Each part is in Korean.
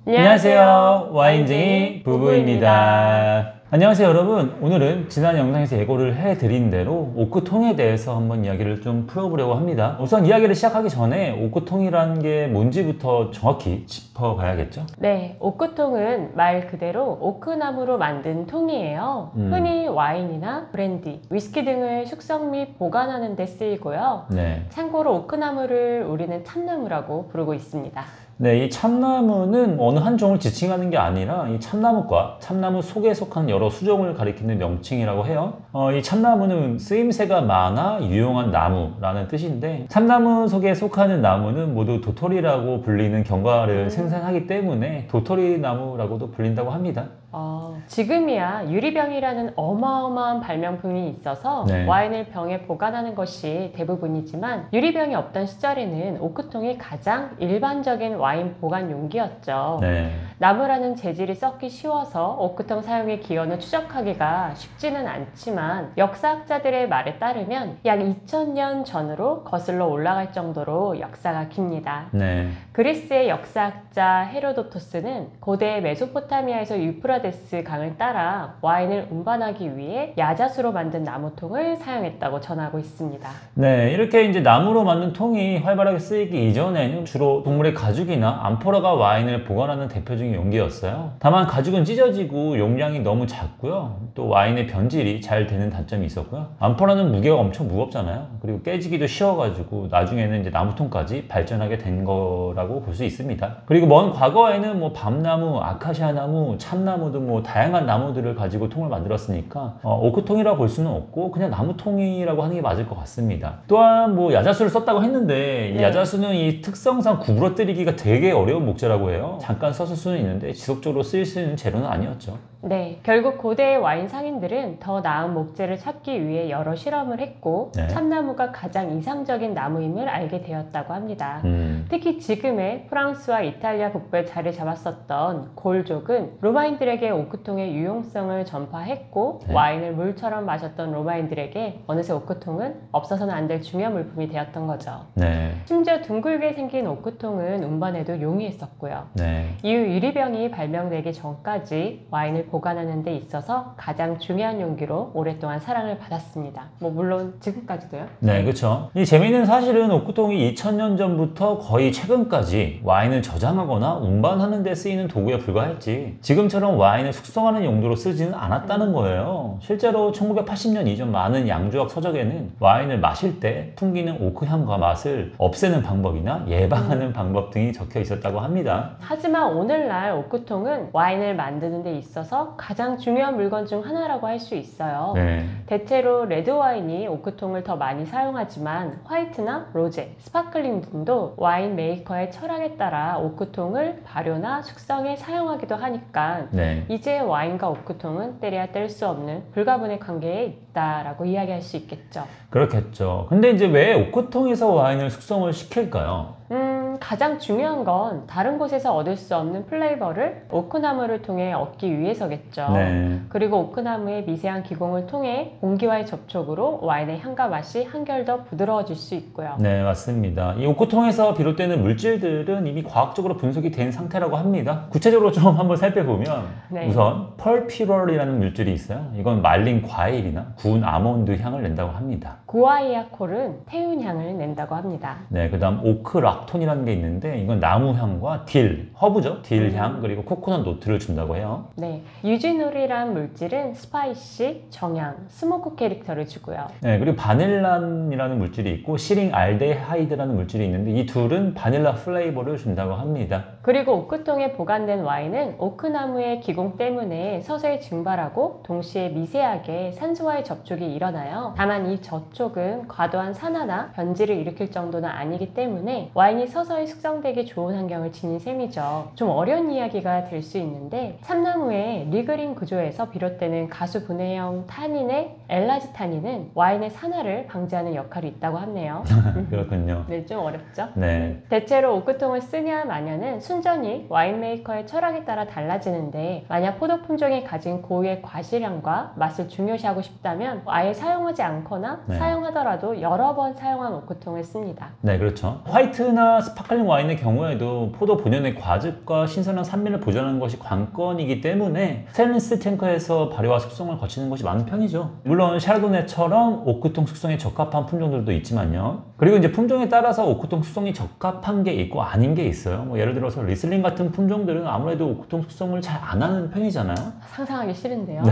안녕하세요. 와인쟁이 부부입니다. 안녕하세요 여러분. 오늘은 지난 영상에서 예고를 해드린 대로 오크통에 대해서 한번 이야기를 좀 풀어보려고 합니다. 우선 이야기를 시작하기 전에 오크통이라는 게 뭔지부터 정확히 짚어봐야겠죠? 네, 오크통은 말 그대로 오크나무로 만든 통이에요. 흔히 와인이나 브랜디, 위스키 등을 숙성 및 보관하는 데 쓰이고요. 네. 참고로 오크나무를 우리는 참나무라고 부르고 있습니다. 네, 이 참나무는 어느 한 종을 지칭하는 게 아니라 이 참나무과 참나무 속에 속한 여러 수종을 가리키는 명칭이라고 해요. 이 참나무는 쓰임새가 많아 유용한 나무라는 뜻인데, 참나무 속에 속하는 나무는 모두 도토리라고 불리는 견과를 생산하기 때문에 도토리 나무라고도 불린다고 합니다. 지금이야 유리병이라는 어마어마한 발명품이 있어서 네. 와인을 병에 보관하는 것이 대부분이지만, 유리병이 없던 시절에는 오크통이 가장 일반적인 와인 보관 용기였죠. 네. 나무라는 재질이 썩기 쉬워서 오크통 사용의 기원을 추적하기가 쉽지는 않지만, 역사학자들의 말에 따르면 약 2000년 전으로 거슬러 올라갈 정도로 역사가 깁니다. 네. 그리스의 역사학자 헤로도토스는 고대 메소포타미아에서 유프라데스 강을 따라 와인을 운반하기 위해 야자수로 만든 나무통을 사용했다고 전하고 있습니다. 네, 이렇게 이제 나무로 만든 통이 활발하게 쓰이기 이전에는 주로 동물의 가죽이나 암포라가 와인을 보관하는 대표적인 용기였어요. 다만 가죽은 찢어지고 용량이 너무 작고요. 또 와인의 변질이 잘 되는 단점이 있었고요. 암포라는 무게가 엄청 무겁잖아요. 그리고 깨지기도 쉬워가지고 나중에는 이제 나무통까지 발전하게 된 거라고 볼 수 있습니다. 그리고 먼 과거에는 뭐 밤나무, 아카시아 나무, 참나무 등 뭐 다양한 나무들을 가지고 통을 만들었으니까 오크통이라고 볼 수는 없고 그냥 나무통이라고 하는 게 맞을 것 같습니다. 또한 뭐 야자수를 썼다고 했는데, 이 야자수는 이 특성상 구부러뜨리기가 되게 어려운 목재라고 해요. 잠깐 썼을 수는 있는데 지속적으로 쓰일 수 있는 재료는 아니었죠. 네, 결국 고대의 와인 상인들은 더 나은 목재를 찾기 위해 여러 실험을 했고, 네. 참나무가 가장 이상적인 나무임을 알게 되었다고 합니다. 특히 지금의 프랑스와 이탈리아 북부에 자리 잡았었던 골족은 로마인들에게 오크통의 유용성을 전파했고, 네. 와인을 물처럼 마셨던 로마인들에게 어느새 오크통은 없어서는 안 될 중요한 물품이 되었던 거죠. 네. 심지어 둥글게 생긴 오크통은 운반에도 용이했었고요. 네. 이후 유리병이 발명되기 전까지 와인을 보관하는 데 있어서 가장 중요한 용기로 오랫동안 사랑을 받았습니다. 뭐 물론 지금까지도요. 네, 그렇죠. 이 재미있는 사실은 오크통이 2000년 전부터 거의 최근까지 와인을 저장하거나 운반하는 데 쓰이는 도구에 불과했지, 지금처럼 와인을 숙성하는 용도로 쓰지는 않았다는 거예요. 실제로 1980년 이전 많은 양조학 서적에는 와인을 마실 때 풍기는 오크향과 맛을 없애는 방법이나 예방하는 방법 등이 적혀 있었다고 합니다. 하지만 오늘날 오크통은 와인을 만드는 데 있어서 가장 중요한 물건 중 하나라고 할 수 있어요. 네. 대체로 레드와인이 오크통을 더 많이 사용하지만 화이트나 로제, 스파클링 등도 와인 메이커의 철학에 따라 오크통을 발효나 숙성에 사용하기도 하니까 네. 이제 와인과 오크통은 떼려야 뗄 수 없는 불가분의 관계에 있다라고 이야기할 수 있겠죠. 그렇겠죠. 근데 이제 왜 오크통에서 와인을 숙성을 시킬까요? 가장 중요한 건 다른 곳에서 얻을 수 없는 플레이버를 오크나무를 통해 얻기 위해서겠죠. 네. 그리고 오크나무의 미세한 기공을 통해 공기와의 접촉으로 와인의 향과 맛이 한결 더 부드러워질 수 있고요. 네, 맞습니다. 이 오크통에서 비롯되는 물질들은 이미 과학적으로 분석이 된 상태라고 합니다. 구체적으로 좀 한번 살펴보면, 네. 우선 펄피롤이라는 물질이 있어요. 이건 말린 과일이나 구운 아몬드 향을 낸다고 합니다. 구아이아콜은 태윤향을 낸다고 합니다. 네, 그 다음 오크락톤이라는 게 있는데, 이건 나무향과 딜, 허브죠? 딜향, 그리고 코코넛 노트를 준다고 해요. 네, 유지놀이란 물질은 스파이시, 정향, 스모크 캐릭터를 주고요. 네, 그리고 바닐란이라는 물질이 있고 시링 알데하이드라는 물질이 있는데, 이 둘은 바닐라 플레이버를 준다고 합니다. 그리고 오크통에 보관된 와인은 오크나무의 기공 때문에 서서히 증발하고 동시에 미세하게 산소와의 접촉이 일어나요. 다만 이 접촉은 과도한 산화나 변질을 일으킬 정도는 아니기 때문에 와인이 서서히 숙성되기 좋은 환경을 지닌 셈이죠. 좀 어려운 이야기가 될 수 있는데, 참나무의 리그린 구조에서 비롯되는 가수 분해형 타닌의 엘라지타닌은 와인의 산화를 방지하는 역할이 있다고 하네요. 그렇군요. 네, 좀 어렵죠? 네. 대체로 오크통을 쓰냐 마냐는 순전히 와인 메이커의 철학에 따라 달라지는데, 만약 포도 품종이 가진 고유의 과실향과 맛을 중요시하고 싶다면 아예 사용하지 않거나 네. 사용하더라도 여러 번 사용한 오크통을 씁니다. 네, 그렇죠. 화이트나 스파클링 스파링 와인의 경우에도 포도 본연의 과즙과 신선한 산미를 보존하는 것이 관건이기 때문에 스테인리스 탱크에서 발효와 숙성을 거치는 것이 많은 편이죠. 물론 샤르도네처럼 오크통 숙성에 적합한 품종들도 있지만요. 그리고 이제 품종에 따라서 오크통 숙성이 적합한 게 있고 아닌 게 있어요. 뭐 예를 들어서 리슬링 같은 품종들은 아무래도 오크통 숙성을 잘 안 하는 편이잖아요. 상상하기 싫은데요.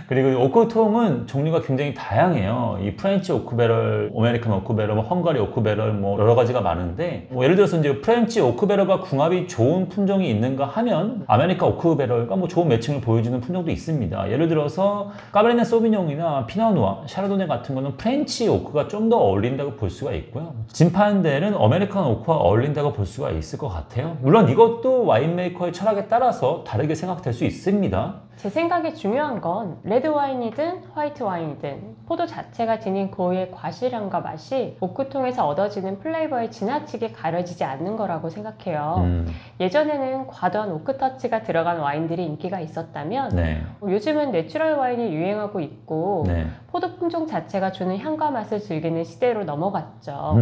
그리고 오크통은 종류가 굉장히 다양해요. 이 프렌치 오크베럴, 아메리칸 오크베럴, 헝가리 오크베럴 뭐 여러 가지가 많은데 뭐 예를 들어서 이제 프렌치 오크베럴과 궁합이 좋은 품종이 있는가 하면 아메리칸 오크베럴과 뭐 좋은 매칭을 보여주는 품종도 있습니다. 예를 들어서 까베르네 소비뇽이나 피노누아, 샤르도네 같은 거는 프렌치 오크가 좀 더 어울린다고 볼 수가 있고요. 진파인델은 아메리칸 오크와 어울린다고 볼 수가 있을 것 같아요. 물론 이것도 와인메이커의 철학에 따라서 다르게 생각될 수 있습니다. 제 생각에 중요한 건 레드 와인이든 화이트 와인이든 포도 자체가 지닌 고유의 과실향과 맛이 오크통에서 얻어지는 플레이버에 지나치게 가려지지 않는 거라고 생각해요. 예전에는 과도한 오크터치가 들어간 와인들이 인기가 있었다면 네. 요즘은 내추럴 와인이 유행하고 있고 네. 포도 품종 자체가 주는 향과 맛을 즐기는 시대로 넘어갔죠.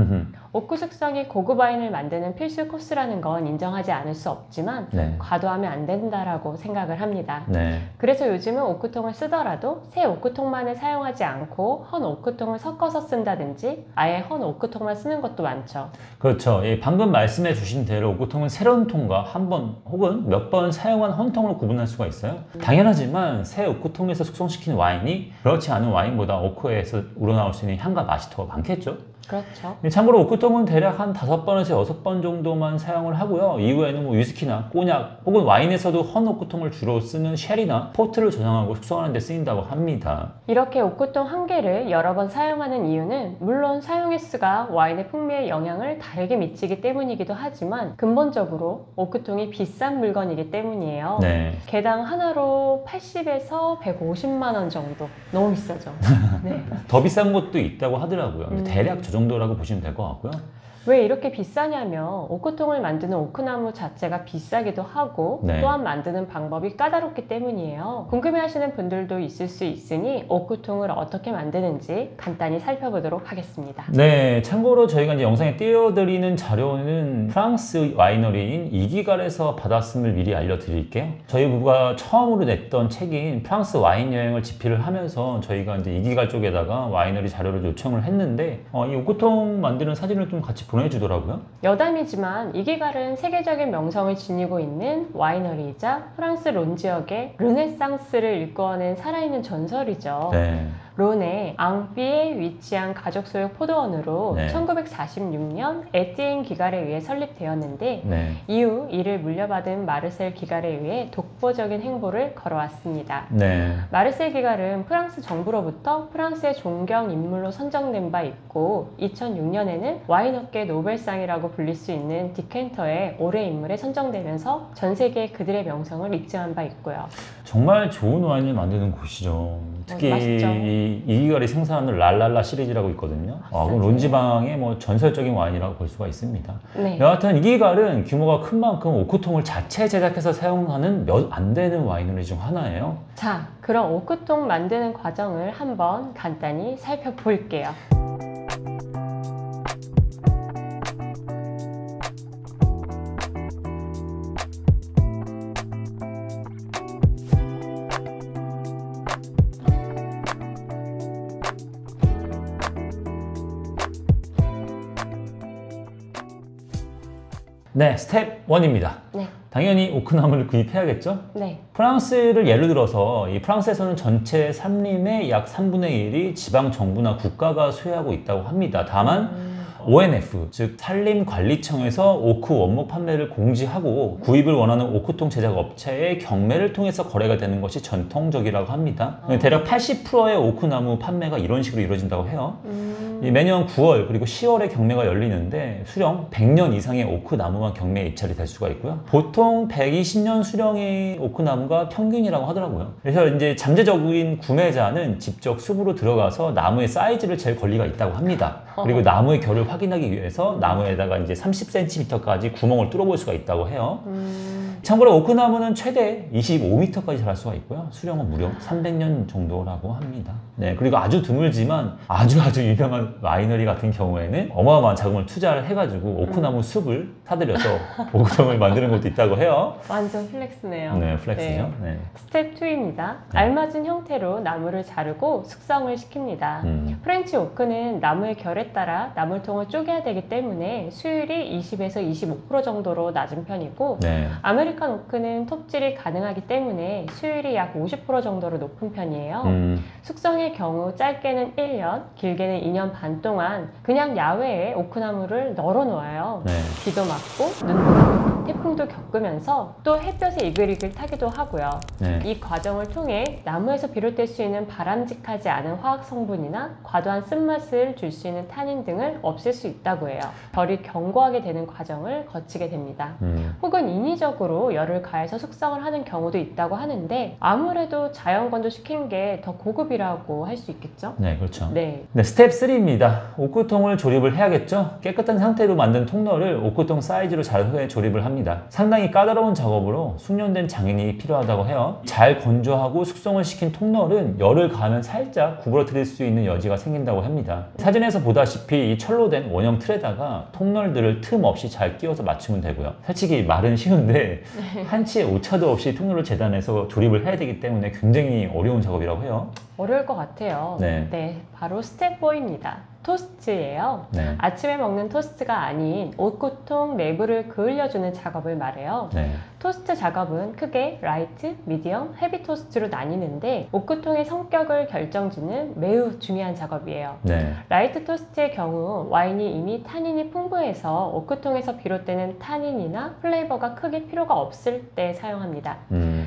오크 숙성이 고급 와인을 만드는 필수 코스라는 건 인정하지 않을 수 없지만 네. 과도하면 안 된다라고 생각을 합니다. 네. 그래서 요즘은 오크통을 쓰더라도 새 오크통만을 사용하지 않고 헌 오크통을 섞어서 쓴다든지 아예 헌 오크통만 쓰는 것도 많죠. 그렇죠. 예, 방금 말씀해 주신 대로 오크통은 새로운 통과 한 번 혹은 몇 번 사용한 헌통으로 구분할 수가 있어요. 당연하지만 새 오크통에서 숙성시킨 와인이 그렇지 않은 와인보다 오크에서 우러나올 수 있는 향과 맛이 더 많겠죠. 그렇죠. 참고로 오크통은 대략 한 5번에서 6번 정도만 사용을 하고요. 이후에는 뭐 위스키나 꼬냑 혹은 와인에서도 헌 오크통을 주로 쓰는 쉘이나 포트를 저장하고 숙성하는 데 쓰인다고 합니다. 이렇게 오크통 한 개를 여러 번 사용하는 이유는 물론 사용 횟수가 와인의 풍미에 영향을 다르게 미치기 때문이기도 하지만 근본적으로 오크통이 비싼 물건이기 때문이에요. 네. 개당 하나로 80에서 150만 원 정도. 너무 비싸죠. 네. 더 비싼 것도 있다고 하더라고요. 근데 대략 저 정도라고 보시면 될 것 같고요. 왜 이렇게 비싸냐면 오크통을 만드는 오크나무 자체가 비싸기도 하고 네. 또한 만드는 방법이 까다롭기 때문이에요. 궁금해하시는 분들도 있을 수 있으니 오크통을 어떻게 만드는지 간단히 살펴보도록 하겠습니다. 네, 참고로 저희가 이제 영상에 띄워드리는 자료는 프랑스 와이너리인 이기갈에서 받았음을 미리 알려드릴게요. 저희 부부가 처음으로 냈던 책인 프랑스 와인 여행을 집필을 하면서 저희가 이제 이기갈 쪽에다가 와이너리 자료를 요청을 했는데 이 오크통 만드는 사진을 좀 같이 보내주더라고요. 여담이지만 이기갈은 세계적인 명성을 지니고 있는 와이너리이자 프랑스 론 지역의 르네상스를 일궈낸 살아있는 전설이죠. 네. 론의 앙삐에 위치한 가족 소유 포도원으로 네. 1946년 에티엔 기갈에 의해 설립되었는데 네. 이후 이를 물려받은 마르셀 기갈에 의해 독보적인 행보를 걸어왔습니다. 네. 마르셀 기갈은 프랑스 정부로부터 프랑스의 존경 인물로 선정된 바 있고 2006년에는 와인업계 노벨상이라고 불릴 수 있는 디켄터의 올해 인물에 선정되면서 전 세계에 그들의 명성을 입증한 바 있고요. 정말 좋은 와인을 만드는 곳이죠. 특히 맛있죠. 이기갈이 생산하는 랄랄라 시리즈라고 있거든요. 그럼 론지방의 뭐 전설적인 와인이라고 볼 수가 있습니다. 네. 여하튼 이기갈은 규모가 큰 만큼 오크통을 자체 제작해서 사용하는 몇 안 되는 와이너리 중 하나예요. 자, 그럼 오크통 만드는 과정을 한번 간단히 살펴볼게요. 네, 스텝 1입니다. 네. 당연히 오크나무를 구입해야겠죠? 네. 프랑스를 예를 들어서 이 프랑스에서는 전체 산림의 약 3분의 1이 지방 정부나 국가가 소유하고 있다고 합니다. 다만 ONF, 즉 산림관리청에서 오크 원목 판매를 공지하고 구입을 원하는 오크통 제작 업체의 경매를 통해서 거래가 되는 것이 전통적이라고 합니다. 대략 80%의 오크나무 판매가 이런 식으로 이루어진다고 해요. 매년 9월 그리고 10월에 경매가 열리는데 수령 100년 이상의 오크나무만 경매에 입찰이 될 수가 있고요. 보통 120년 수령의 오크나무가 평균이라고 하더라고요. 그래서 이제 잠재적인 구매자는 직접 숲으로 들어가서 나무의 사이즈를 잴 권리가 있다고 합니다. 그리고 나무의 결을 확인하기 위해서 나무에다가 이제 30cm까지 구멍을 뚫어볼 수가 있다고 해요. 참고로 오크나무는 최대 25m까지 자랄 수가 있고요. 수령은 무려 300년 정도라고 합니다. 네, 그리고 아주 드물지만 아주 유명한 와이너리 같은 경우에는 어마어마한 자금을 투자를 해가지고 오크나무 숲을 사들여서 오크통을 만드는 것도 있다고 해요. 완전 플렉스네요. 네, 플렉스죠. 네. 스텝 2입니다. 알맞은 형태로 나무를 자르고 숙성을 시킵니다. 프렌치 오크는 나무의 결에 따라 나물통을 쪼개야 되기 때문에 수율이 20에서 25% 정도로 낮은 편이고 네. 아메리칸 오크는 톱질이 가능하기 때문에 수율이 약 50% 정도로 높은 편이에요. 숙성의 경우 짧게는 1년, 길게는 2년 반 동안 그냥 야외에 오크나무를 널어 놓아요. 네. 비도 맞고 눈도 맞고 태풍도 겪으면서 또 햇볕에 이글이글 타기도 하고요. 네. 이 과정을 통해 나무에서 비롯될 수 있는 바람직하지 않은 화학 성분이나 과도한 쓴맛을 줄 수 있는 탄닌 등을 없앨 수 있다고 해요. 결이 견고하게 되는 과정을 거치게 됩니다. 혹은 인위적으로 열을 가해서 숙성을 하는 경우도 있다고 하는데 아무래도 자연 건조시킨 게 더 고급이라고 할 수 있겠죠? 네, 그렇죠. 네. 네, 스텝 3입니다. 오크통을 조립을 해야겠죠? 깨끗한 상태로 만든 통로를 오크통 사이즈로 자르게 조립을 합니다. 상당히 까다로운 작업으로 숙련된 장인이 필요하다고 해요. 잘 건조하고 숙성을 시킨 통로는 열을 가하면 살짝 구부러뜨릴 수 있는 여지가 생긴다고 합니다. 사진에서 보다시피 이 철로 된 원형 틀에다가 통로들을 틈 없이 잘 끼워서 맞추면 되고요. 솔직히 말은 쉬운데 한치의 오차도 없이 통로를 재단해서 조립을 해야 되기 때문에 굉장히 어려운 작업이라고 해요. 어려울 것 같아요. 네. 바로 스텝 4입니다. 토스트예요. 네. 아침에 먹는 토스트가 아닌 오크통 내부를 그을려주는 작업을 말해요. 네. 토스트 작업은 크게 라이트, 미디엄, 헤비 토스트로 나뉘는데 오크통의 성격을 결정짓는 매우 중요한 작업이에요. 네. 라이트 토스트의 경우 와인이 이미 타닌이 풍부해서 오크통에서 비롯되는 타닌이나 플레이버가 크게 필요가 없을 때 사용합니다.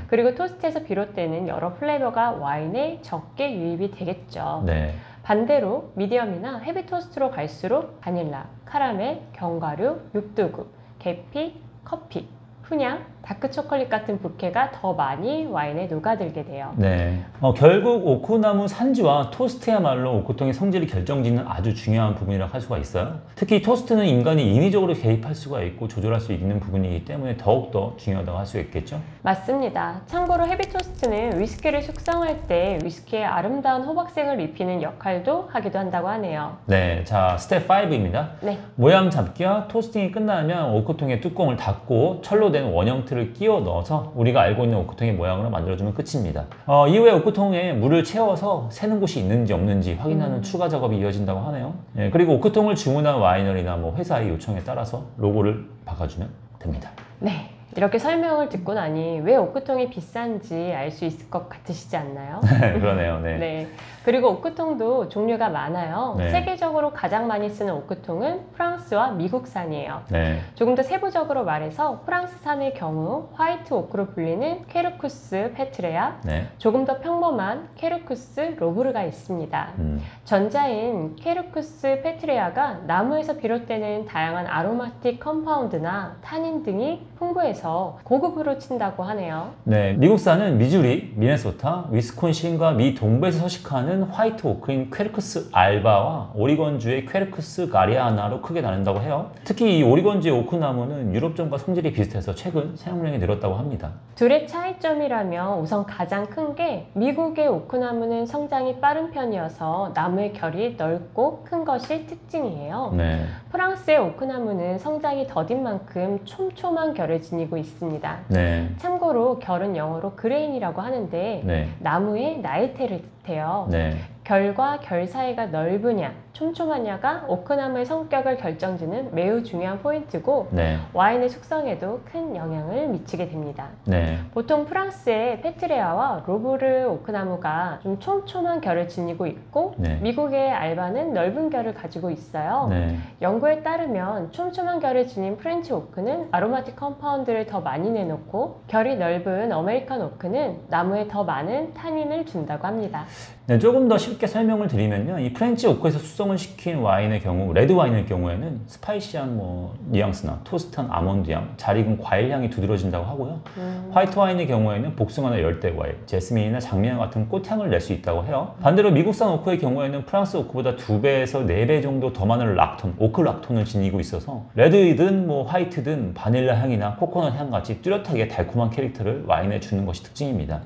그리고 토스트에서 비롯되는 여러 플레이버가 와인에 적게 유입이 되겠죠. 네. 반대로 미디엄이나 헤비 토스트로 갈수록 바닐라, 카라멜, 견과류, 육두구, 계피, 커피, 훈양, 다크 초콜릿 같은 부케가 더 많이 와인에 녹아들게 돼요. 네. 결국 오크나무 산지와 토스트야말로 오크통의 성질을 결정짓는 아주 중요한 부분이라고 할 수가 있어요. 특히 토스트는 인간이 인위적으로 개입할 수가 있고 조절할 수 있는 부분이기 때문에 더욱더 중요하다고 할 수 있겠죠? 맞습니다. 참고로 헤비 토스트는 위스키를 숙성할 때 위스키에 아름다운 호박색을 입히는 역할도 하기도 한다고 하네요. 네. 자, 스텝 5입니다. 네. 모양 잡기와 토스팅이 끝나면 오크통의 뚜껑을 닫고 철로 된 원형 틀을 끼워 넣어서 우리가 알고 있는 오크통의 모양으로 만들어주면 끝입니다. 이후에 오크통에 물을 채워서 새는 곳이 있는지 없는지 확인하는 추가 작업이 이어진다고 하네요. 네, 그리고 오크통을 주문한 와이너리나 회사의 요청에 따라서 로고를 박아주면 됩니다. 네. 이렇게 설명을 듣고 나니 왜 오크통이 비싼지 알 수 있을 것 같으시지 않나요? 그러네요. 네. 네. 그리고 오크통도 종류가 많아요. 네. 세계적으로 가장 많이 쓰는 오크통은 프랑스와 미국산이에요. 네. 조금 더 세부적으로 말해서 프랑스산의 경우 화이트 오크로 불리는 케르쿠스 페트레아, 네. 조금 더 평범한 케르쿠스 로브르가 있습니다. 전자인 케르쿠스 페트레아가 나무에서 비롯되는 다양한 아로마틱 컴파운드나 타닌 등이 풍부해서 고급으로 친다고 하네요. 네, 미국산은 미주리, 미네소타, 위스콘신과 미 동부에서 서식하는 화이트 오크인 퀘르크스 알바와 오리건주의 퀘르크스 가리아나로 크게 나눈다고 해요. 특히 이 오리건주의 오크나무는 유럽종과 성질이 비슷해서 최근 사용량이 늘었다고 합니다. 둘의 차이점이라면 우선 가장 큰 게 미국의 오크나무는 성장이 빠른 편이어서 나무의 결이 넓고 큰 것이 특징이에요. 네. 프랑스의 오크나무는 성장이 더딘 만큼 촘촘한 결을 지니고 있습니다. 네. 참고로 결은 영어로 그레인이라고 하는데 네. 나무의 나이테를 뜻해요. 네. 결과 결 사이가 넓으냐, 촘촘하냐가 오크나무의 성격을 결정짓는 매우 중요한 포인트고 네. 와인의 숙성에도 큰 영향을 미치게 됩니다. 네. 보통 프랑스의 페트레아와 로브르 오크나무가 좀 촘촘한 결을 지니고 있고 네. 미국의 알바는 넓은 결을 가지고 있어요. 네. 연구에 따르면 촘촘한 결을 지닌 프렌치 오크는 아로마틱 컴파운드를 더 많이 내놓고 결이 넓은 아메리칸 오크는 나무에 더 많은 타닌을 준다고 합니다. 네, 조금 더 쉽게 설명을 드리면요. 이 프렌치 오크에서 숙성을 시킨 와인의 경우, 레드 와인의 경우에는 스파이시한 뭐 뉘앙스나 토스트한 아몬드 향, 잘 익은 과일 향이 두드러진다고 하고요. 화이트 와인의 경우에는 복숭아나 열대 과일, 제스민이나 장미향 같은 꽃향을 낼 수 있다고 해요. 반대로 미국산 오크의 경우에는 프랑스 오크보다 2배에서 4배 정도 더 많은 락톤, 오크 락톤을 지니고 있어서 레드든 뭐 화이트든 바닐라 향이나 코코넛 향 같이 뚜렷하게 달콤한 캐릭터를 와인에 주는 것이 특징입니다.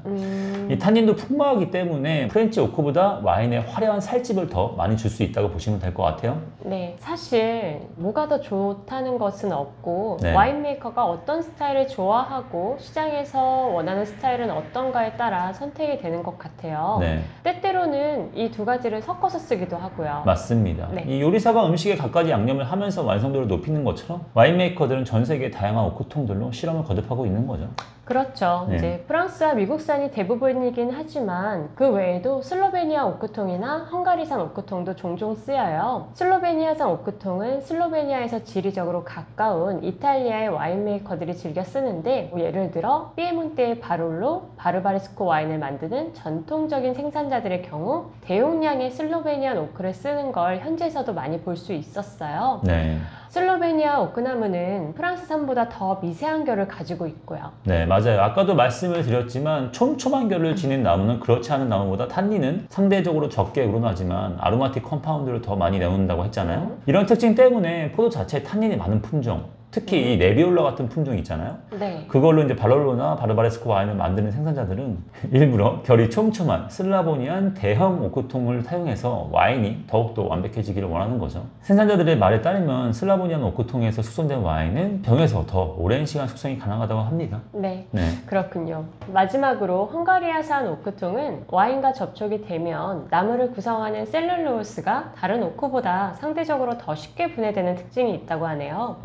이 탄닌도 풍부하기 때문에 프렌치 오크보다 와인에 화려한 살집을 더 많이 줄 수 있다고 보시면 될 것 같아요. 네, 사실 뭐가 더 좋다는 것은 없고 네. 와인 메이커가 어떤 스타일을 좋아하고 시장에서 원하는 스타일은 어떤가에 따라 선택이 되는 것 같아요. 네, 때때로는 이 두 가지를 섞어서 쓰기도 하고요. 맞습니다. 네. 이 요리사가 음식에 갖가지 양념을 하면서 완성도를 높이는 것처럼 와인 메이커들은 전 세계 다양한 오크통들로 실험을 거듭하고 있는 거죠. 그렇죠. 네. 이제 프랑스와 미국산이 대부분이긴 하지만 그 외에도 슬로베니아 오크통이나 헝가리산 오크통도 종종 쓰여요. 슬로베니아산 오크통은 슬로베니아에서 지리적으로 가까운 이탈리아의 와인메이커들이 즐겨 쓰는데 뭐 예를 들어 피에몬테의 바롤로 바르바레스코 와인을 만드는 전통적인 생산자들의 경우 대용량의 슬로베니안 오크를 쓰는 걸 현지에서도 많이 볼 수 있었어요. 네. 슬로베니아 오크나무는 프랑스산보다 더 미세한 결을 가지고 있고요. 네, 맞아요. 아까도 말씀을 드렸지만 촘촘한 결을 지닌 나무는 그렇지 않은 나무보다 탄닌은 상대적으로 적게 우러나지만 아로마틱 컴파운드를 더 많이 내놓는다고 했잖아요. 이런 특징 때문에 포도 자체에 탄닌이 많은 품종, 특히 이 네비올라 같은 품종 있잖아요. 네. 그걸로 이제 바롤로나 바르바레스코 와인을 만드는 생산자들은 일부러 결이 촘촘한 슬라보니안 대형 오크통을 사용해서 와인이 더욱더 완벽해지기를 원하는 거죠. 생산자들의 말에 따르면 슬라보니안 오크통에서 숙성된 와인은 병에서 더 오랜 시간 숙성이 가능하다고 합니다. 네. 네. 그렇군요. 마지막으로 헝가리아산 오크통은 와인과 접촉이 되면 나무를 구성하는 셀룰로스가 다른 오크보다 상대적으로 더 쉽게 분해되는 특징이 있다고 하네요.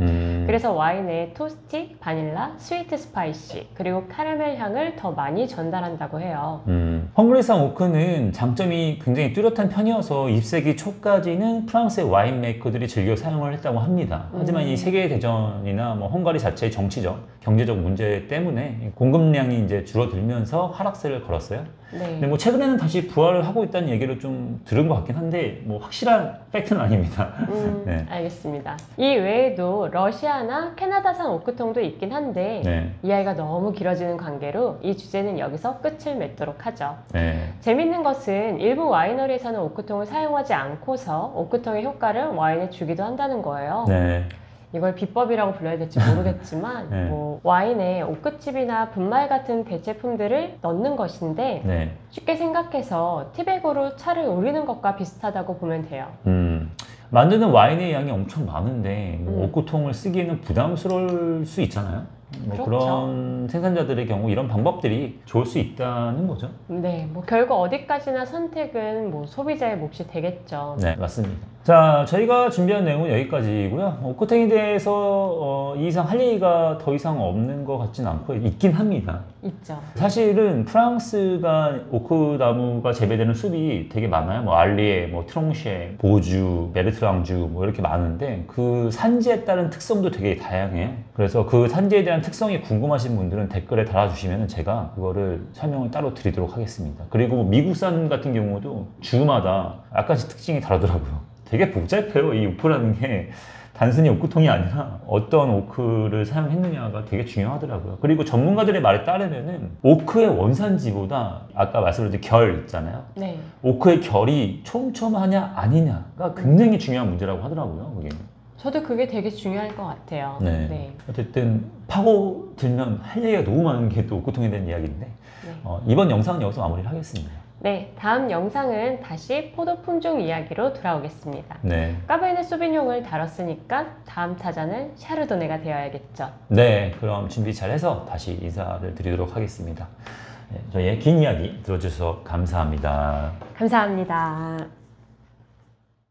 그래서 와인에 토스티, 바닐라, 스위트 스파이시, 그리고 카라멜 향을 더 많이 전달한다고 해요. 헝가리산 오크는 장점이 굉장히 뚜렷한 편이어서 20세기 초까지는 프랑스의 와인 메이커들이 즐겨 사용을 했다고 합니다. 하지만 이 세계대전이나 뭐 헝가리 자체의 정치적, 경제적 문제 때문에 공급량이 이제 줄어들면서 하락세를 걸었어요. 네. 근데 뭐 최근에는 다시 부활을 하고 있다는 얘기를 좀 들은 것 같긴 한데 뭐 확실한 팩트는 아닙니다. 네. 알겠습니다. 이 외에도 러시아나 캐나다산 오크통도 있긴 한데 네. 이야기가 너무 길어지는 관계로 이 주제는 여기서 끝을 맺도록 하죠. 네. 재밌는 것은 일부 와이너리에서는 오크통을 사용하지 않고서 오크통의 효과를 와인에 주기도 한다는 거예요. 네. 이걸 비법이라고 불러야 될지 모르겠지만 네. 뭐 와인에 오크칩이나 분말 같은 대체품들을 넣는 것인데 네. 쉽게 생각해서 티백으로 차를 우리는 것과 비슷하다고 보면 돼요. 만드는 와인의 양이 엄청 많은데 뭐 오크통을 쓰기에는 부담스러울 수 있잖아요. 뭐 그렇죠. 그런 생산자들의 경우 이런 방법들이 좋을 수 있다는 거죠. 네, 뭐 결국 어디까지나 선택은 뭐 소비자의 몫이 되겠죠. 네, 맞습니다. 자, 저희가 준비한 내용은 여기까지고요. 오크통에 대해서 이 이상 할 얘기가 더 이상 없는 것 같진 않고 있긴 합니다. 있죠. 사실은 프랑스가 오크나무가 재배되는 숲이 되게 많아요. 뭐 알리에, 뭐 트롱쉐, 보주, 베르트랑주 뭐 이렇게 많은데 그 산지에 따른 특성도 되게 다양해요. 그래서 그 산지에 대한 특성이 궁금하신 분들은 댓글에 달아주시면 제가 그거를 설명을 따로 드리도록 하겠습니다. 그리고 미국산 같은 경우도 주마다 약간씩 특징이 다르더라고요. 되게 복잡해요. 이 오크라는 게 단순히 오크통이 아니라 어떤 오크를 사용했느냐가 되게 중요하더라고요. 그리고 전문가들의 말에 따르면은 오크의 원산지보다 아까 말씀드린 결 있잖아요. 네. 오크의 결이 촘촘하냐 아니냐가 굉장히 중요한 문제라고 하더라고요. 그게. 저도 그게 되게 중요할 것 같아요. 네. 네. 어쨌든 파고들면 할 얘기가 너무 많은 게 또 오크통에 대한 이야기인데 네. 이번 영상은 여기서 마무리를 하겠습니다. 네, 다음 영상은 다시 포도 품종 이야기로 돌아오겠습니다. 네. 까베네 소비뇽을 다뤘으니까 다음 타자는 샤르도네가 되어야겠죠. 네, 그럼 준비 잘해서 다시 인사를 드리도록 하겠습니다. 네, 저희의 긴 이야기 들어주셔서 감사합니다. 감사합니다.